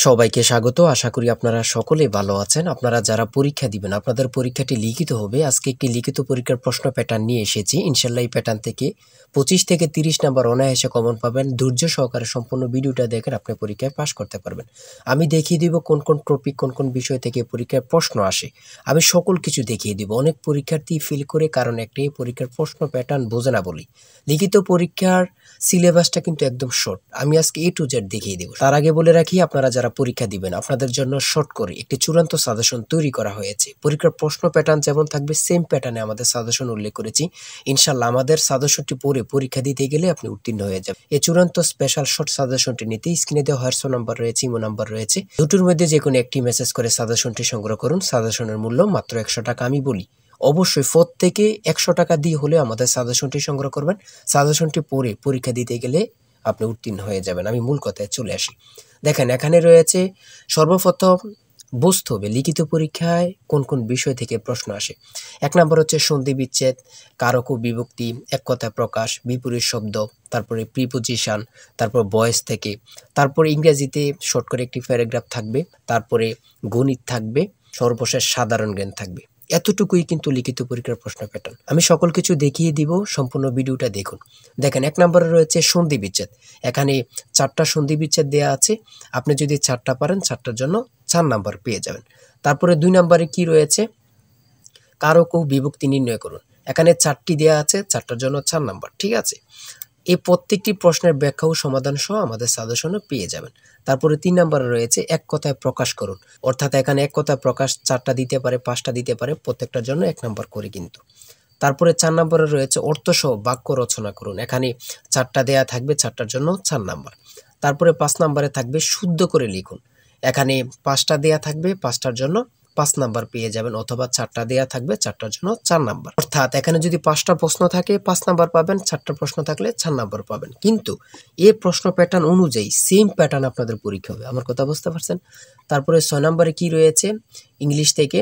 সবাইকে স্বাগত। আশা করি আপনারা সকলেই ভালো আছেন। আপনারা যারা পরীক্ষা দিবেন, আপনাদের পরীক্ষাটি লিখিত হবে। আজকে একটি লিখিত পরীক্ষার প্রশ্ন প্যাটার্ন নিয়ে এসেছি। ইনশাআল্লাহ এই প্যাটার্ন থেকে 25 থেকে 30 নাম্বার অনায়াসে কমন পাবেন। ধৈর্য সহকারে সম্পূর্ণ ভিডিওটা দেখেন, আপনি পরীক্ষায় পাস করতে পারবেন। আমি দেখিয়ে দিব কোন কোন টপিক, কোন কোন বিষয় থেকে পরীক্ষায় প্রশ্ন আসে। আমি সকল কিছু দেখিয়ে দিব। অনেক পরীক্ষার্থী ফেল করে কারণ একটাই, পরীক্ষার প্রশ্ন প্যাটার্ন বোঝে না বলি। লিখিত পরীক্ষার সিলেবাসটা কিন্তু একদম শর্ট। আমি আজকে A to Z দেখিয়ে দেব। তার আগে বলে রাখি, আপনারা যারা পরীক্ষা দিবেন আপনাদের জন্য শর্ট করে একটি চূড়ান্ত সাজেশন তৈরি করা হয়েছে। পরীক্ষার প্রশ্ন প্যাটার্ন যেমন থাকবে সেম প্যাটার্নে আমাদের সাজেশন উল্লেখ করেছি। ইনশাআল্লাহ আমাদের সাজেশনটি পড়ে পরীক্ষা দিতে গেলে আপনি উত্তীর্ণ হয়ে যাবেন। এই চূড়ান্ত স্পেশাল শর্ট সাজেশনটি নিতে স্ক্রিনে দেওয়া হোয়াটসঅ্যাপ নাম্বার রয়েছে, ইমো নাম্বার রয়েছে। দুটোর মধ্যে যে কোনো একটি মেসেজ করে সাজেশনটি সংগ্রহ করুন। সাজেশনের মূল্য মাত্র 100 টাকা। আমি বলি অবশ্যই প্রত্যেকে 100 টাকা দিয়ে হলে আমাদের সাজেশনটি সংগ্রহ করবেন। সাজেশনটি পড়ে পরীক্ষা দিতে গেলে আপনি উত্তীর্ণ হয়ে যাবেন। আমি মূল কথায় চলে আসি। দেখেন, এখানে রয়েছে সর্বপ্রথম বুঝতে হবে লিখিত পরীক্ষায় কোন কোন বিষয় থেকে প্রশ্ন আসে। 1 নম্বর হচ্ছে সন্ধি বিচ্ছেদ, কারক ও বিভক্তি, এক কথায় প্রকাশ, বিপরীত শব্দ, তারপরে প্রিপোজিশন, তারপর ভয়েস থেকে, তারপরে ইংরেজিতে শর্ট করে একটি প্যারাগ্রাফ থাকবে, তারপরে গণিত থাকবে, সর্বশেষ সাধারণ জ্ঞান থাকবে। এতটুকুই কিন্তু লিখিত পরীক্ষার প্রশ্ন প্যাটার্ন। আমি সকল কিছু দেখিয়ে দিব, সম্পূর্ণ ভিডিওটা দেখুন। দেখেন, 1 নম্বরে রয়েছে সন্ধি বিচ্ছেদ। এখানে 4টা সন্ধি বিচ্ছেদ দেওয়া আছে। আপনি যদি 4টা পারেন 4টার জন্য 4 নাম্বার পেয়ে যাবেন। তারপরে 2 নম্বরে কি রয়েছে, কারক ও বিভক্তি নির্ণয় করুন। এখানে 4টি দেওয়া আছে, 4টার জন্য 4 নাম্বার। ঠিক আছে, এই প্রত্যেকটি প্রশ্নের ব্যাখ্যা ও সমাধান সহ আমাদের সাজেশনে পেয়ে যাবেন। তারপরে 3 নম্বরে রয়েছে এক কথায় প্রকাশ করুন। অর্থাৎ এখানে এক কথায় প্রকাশ 4টা দিতে পারে, 5টা দিতে পারে, প্রত্যেকটার জন্য 1 নাম্বার করে কিন্তু। তারপরে 4 নম্বরে রয়েছে অর্থসহ বাক্য রচনা করুন। এখানে 4টা দেয়া থাকবে, 4টার জন্য 4 নাম্বার। তারপরে 5 নম্বরে থাকবে শুদ্ধ করে লিখুন। এখানে 5টা দেয়া থাকবে, 5টার জন্য 5 নাম্বার পেয়ে যাবেন, অথবা 4টা দেয়া থাকবে, 4টার জন্য 4 নাম্বার। অর্থাৎ এখানে যদি 5টা প্রশ্ন থাকে 5 নাম্বার পাবেন, 4টা প্রশ্ন থাকলে 4 নাম্বার পাবেন। কিন্তু এই প্রশ্ন প্যাটার্ন অনুযায়ী সেম প্যাটার্ন আপনাদের পরীক্ষা হবে। আমার কথা বুঝতে পারছেন? তারপরে 6 নম্বরে কি রয়েছে, ইংলিশ থেকে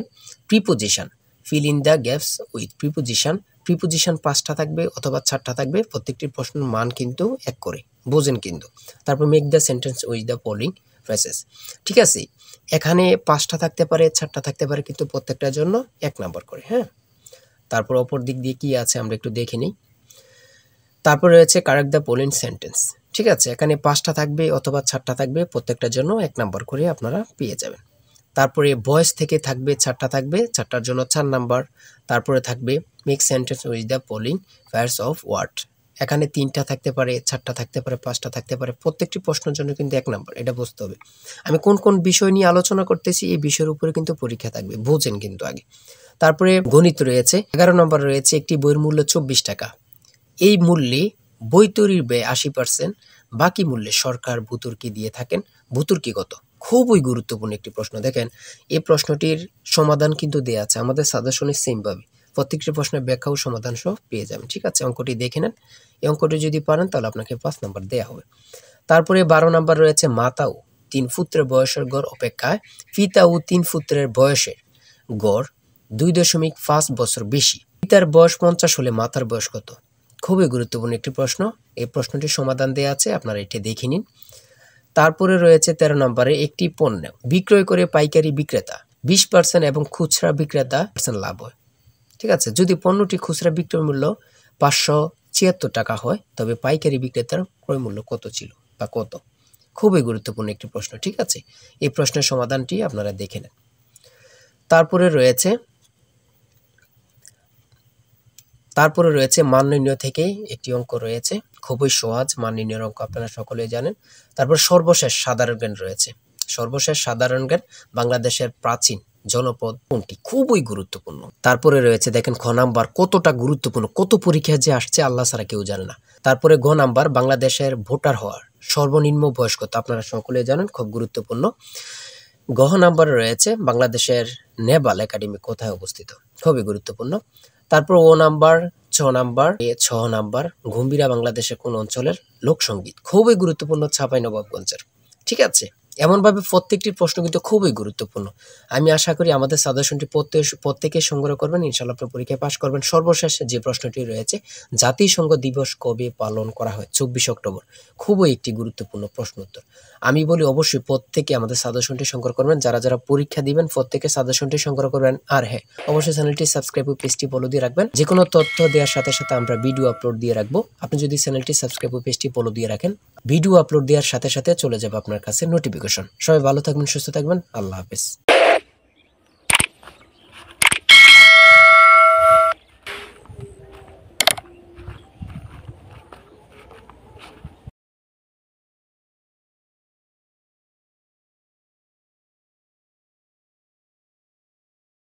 preposition, fill in the gaps with preposition. Preposition 5টা থাকবে অথবা 4টা থাকবে, প্রত্যেকটি প্রশ্নের মান কিন্তু 1 করে, বোঝেন কিন্তু। তারপর make the sentence with the following phrases. ঠিক আছে, এখানে 5টা থাকতে পারে, 4টা থাকতে পারে, কিন্তু প্রত্যেকটার জন্য 1 নাম্বার করে। হ্যাঁ, তারপর অপর দিক দিয়ে কি আছে আমরা একটু দেখে নিই। তারপর রয়েছে কারেক্ট দ্য ফলোইং সেন্টেন্স। ঠিক আছে, এখানে 5টা থাকবে অথবা 4টা থাকবে, প্রত্যেকটার জন্য 1 নাম্বার করে আপনারা পেয়ে যাবেন। তারপরে ভয়েস থেকে থাকবে 4টা থাকবে, 4টার জন্য 4 নাম্বার। তারপরে থাকবে make sentence with the following pairs of word. এখানে 3টা থাকতে পারে, 4টা থাকতে পারে, 5টা থাকতে পারে, প্রত্যেকটি প্রশ্নের জন্য কিন্তু 1 নাম্বার। এটা বুঝতে হবে। আমি কোন কোন বিষয় নিয়ে আলোচনা করতেছি, এই বিষয়ের উপরে কিন্তু পরীক্ষা থাকবে, বোঝেন কিন্তু আগে। তারপরে গণিত রয়েছে। 11 নম্বর রয়েছে একটি বইয়ের মূল্য 24 টাকা। এই মূল্যে বই তৈরির ব্যয় 80%, বাকি মূল্যে সরকার ভর্তুকি দিয়ে থাকেন। ভর্তুকি কত? খুবই গুরুত্বপূর্ণ একটি প্রশ্ন। দেখেন, এই প্রশ্নটির সমাধান কিন্তু দেওয়া আছে আমাদের সাজেশনে সেম ভাবে। প্রত্যেকটি প্রশ্নের ব্যাখ্যা ও সমাধান সহ পেয়ে যাবেন। ঠিক আছে, অঙ্কটি দেখে নেন। এই অঙ্কটি যদি পারেন তাহলে আপনাকে 5 নাম্বার দেওয়া হবে। তারপরে 12 নাম্বার রয়েছে মাতা ও 3 পুত্রের বয়সের গড় অপেক্ষায় পিতা ও 3 পুত্রের বয়সের গড় 2.5 বছর বেশি। পিতার বয়স 50 হলে মাতার বয়স কত? খুবই গুরুত্বপূর্ণ একটি প্রশ্ন। এই প্রশ্নটির সমাধান দেওয়া আছে, আপনারা এটি দেখে নিন। তারপরে রয়েছে 13 নম্বরে একটি পণ্য বিক্রয় করে পাইকারি বিক্রেতা 20% এবং খুচরা বিক্রেতা লাভ হয়। ঠিক আছে, যদি পণ্যটি খুচরা বিক্রয় মূল্য 576 টাকা হয়, তবে পাইকারি বিক্রেতার ক্রয় মূল্য কত ছিল বা কত? খুবই গুরুত্বপূর্ণ একটি প্রশ্ন। ঠিক আছে, এই প্রশ্নের সমাধানটি আপনারা দেখে নেন। তারপরে রয়েছে মান নির্ণয় থেকে একটি অঙ্ক রয়েছে, খুবই সহজ মান নির্ণয়ের অঙ্ক, আপনারা সকলেই জানেন। তারপর সর্বশেষ সাধারণ জ্ঞান রয়েছে। সর্বশেষ সাধারণ জ্ঞান, বাংলাদেশের প্রাচীন জনপদ কোনটি? খুবই গুরুত্বপূর্ণ। তারপরে রয়েছে দেখেন খ নাম্বার, কতটা গুরুত্বপূর্ণ, কত পরীক্ষা যে আসছে আল্লাহ ছাড়া কেউ জানে না। তারপরে গ নাম্বার, বাংলাদেশের ভোটার হওয়ার সর্বনিম্ন বয়স কত? আপনারা সকলেই জানেন, খুব গুরুত্বপূর্ণ। গ নাম্বারে রয়েছে বাংলাদেশের নেভাল একাডেমি কোথায় অবস্থিত? খুবই গুরুত্বপূর্ণ। তারপর ও নাম্বার, 6 নাম্বার গম্ভীরা বাংলাদেশের কোন অঞ্চলের লোকসঙ্গীত? খুবই গুরুত্বপূর্ণ, চাঁপাইনবাবগঞ্জের। ঠিক আছে, এমনভাবে প্রত্যেকটি প্রশ্ন কিন্তু খুবই গুরুত্বপূর্ণ। আমি আশা করি আমাদের সাজেশনটি প্রত্যেকে সংগ্রহ করবেন। ইনশাআল্লাহ আপনি পরীক্ষায় পাস করবেন। সর্বশেষ যে প্রশ্নটি রয়েছে, জাতিসংঘ দিবস কবে পালন করা হয়? 24 অক্টোবর। খুবই একটি গুরুত্বপূর্ণ প্রশ্ন উত্তর। আমি বলি অবশ্যই প্রত্যেকে আমাদের সাজেশনটি সংগ্রহ করবেন। যারা পরীক্ষা দিবেন প্রত্যেকে সাজেশনটি সংগ্রহ করবেন। আর হ্যাঁ, অবশ্যই চ্যানেলটি সাবস্ক্রাইব ও পেজটি ফলো দিয়ে রাখবেন। যেকোনো তথ্য দেওয়ার সাথে সাথে আমরা ভিডিও আপলোড দিয়ে রাখবো। আপনি যদি চ্যানেলটি সাবস্ক্রাইব ও পেজটি ফলো দিয়ে রাখেন, ভিডিও আপলোড দেওয়ার সাথে সাথে চলে যাবে আপনার কাছে নোটিফিকেশন। সবাই ভালো থাকবেন, সুস্থ থাকবেন। আল্লাহ হাফেজ।